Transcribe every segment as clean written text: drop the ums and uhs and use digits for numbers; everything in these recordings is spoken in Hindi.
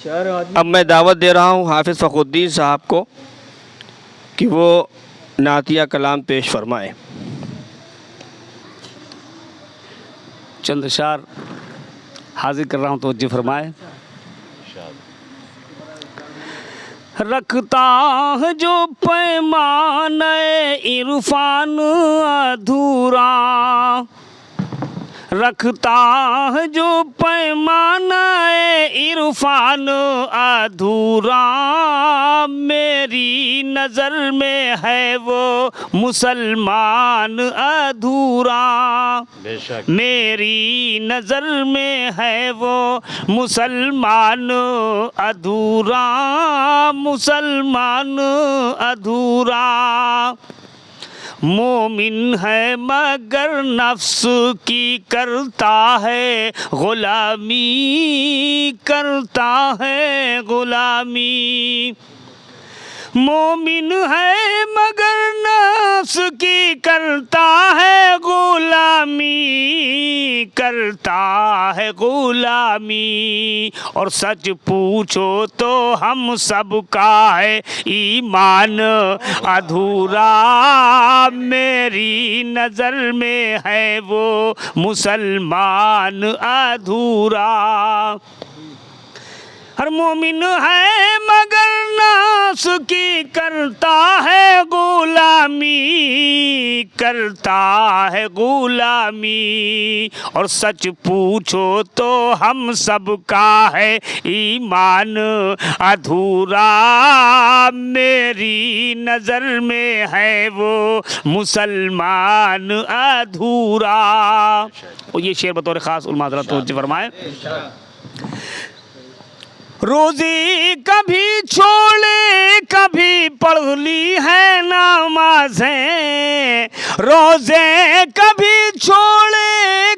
अब मैं दावत दे रहा हूँ हाफिज़ फ़खरुद्दीन साहब को कि वो नातिया कलाम पेश फरमाए। चंद अशार हाजिर कर रहा हूँ, तवज्जो फरमाए। रखता है जो पैमाने इरफान अधूरा, रखता है जो पैमाना इरफान अधूरा, मेरी नज़र में है वो मुसलमान अधूरा, मेरी नज़र में है वो मुसलमान अधूरा, मुसलमान अधूरा। मोमिन है मगर नफ्स की करता है गुलामी, करता है गुलामी। मोमिन है मगर नफ्स की करता है गुलामी, करता है गुलामी। और सच पूछो तो हम सबका है ईमान अधूरा, मेरी नज़र में है वो मुसलमान अधूरा। हर मोमिन है मगर नास की करता है गुलामी, करता है गुलामी। और सच पूछो तो हम सबका है ईमान अधूरा, मेरी नज़र में है वो मुसलमान अधूरा। और ये शेर बतौर ख़ास उलमा हज़रात तवज्जो फरमाए। रोज़ी कभी छोड़े कभी पढ़ ली है नमाज़ें, रोज़े कभी छोड़े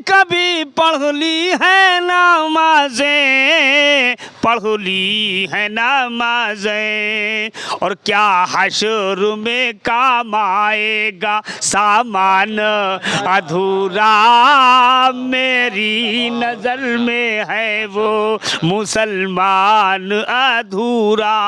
कभी पढ़ ली है नमाज़ें, पढ़ ली है नमाज़ें। और क्या हश्र में काम आएगा सामान अधूरा, मेरी नज़र में है वो मुसलमान अधूरा।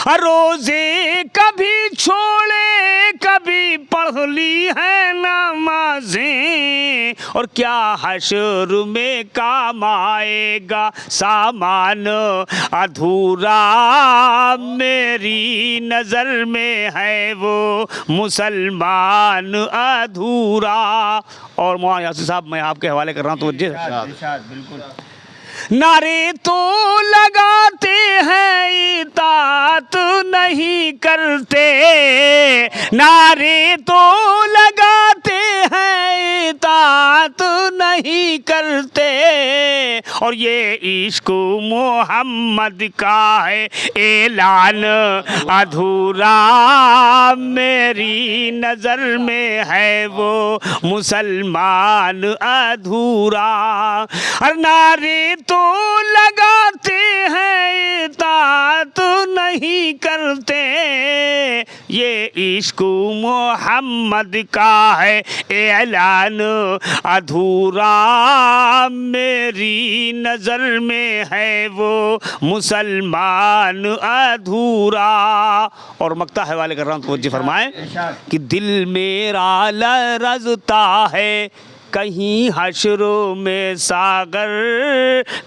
रोज़े कभी छोड़े कभी पढ़ ली है नमाज़ें, और क्या हश्र में काम आएगा सामान अधूरा, मेरी नज़र में है वो मुसलमान अधूरा। और मौलाना यासिर साहब मैं आपके हवाले कर रहा हूँ, तो बिल्कुल। नारे तो लगाते हैं इताअत नहीं करते, नारे तो लगाते हैं इताअत नहीं करते। और ये इश्क मोहम्मद का है ऐलान अधूरा, मेरी नज़र में है वो मुसलमान अधूरा। और नारे तो लगाते हैं इताअत नहीं करते, ये इश्क मोहम्मद का है ऐलान अधूरा, मेरी नज़र में है वो मुसलमान अधूरा। और मक्ता हवाले कर रहा हूँ, तवज्जो फरमाएं कि दिल मेरा लरज़ता है कहीं हश्र में सागर,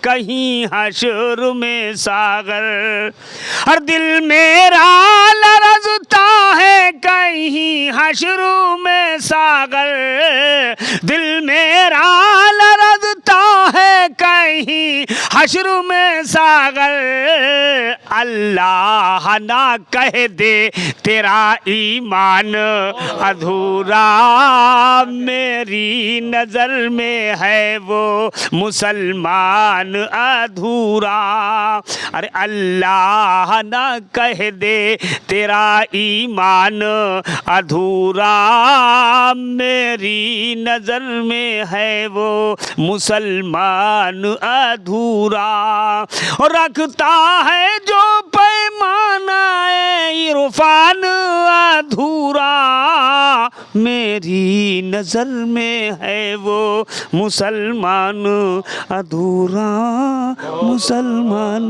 कहीं हश्र में सागर। हर दिल मेरा लरज़ता है कहीं हश्र में सागर, दिल मेरा लरज़ता है कहीं हश्र में सागर। अल्लाह ना कह दे तेरा ईमान अधूरा, मेरी नज़र में है वो मुसलमान अधूरा। अरे अल्लाह ना कह दे तेरा ईमान अधूरा, मेरी नज़र में है वो मुसलमान अधूरा। और रखता है जो पैमाना इरफान अधूरा, मेरी नज़र में है वो मुसलमान अधूरा मुसलमान।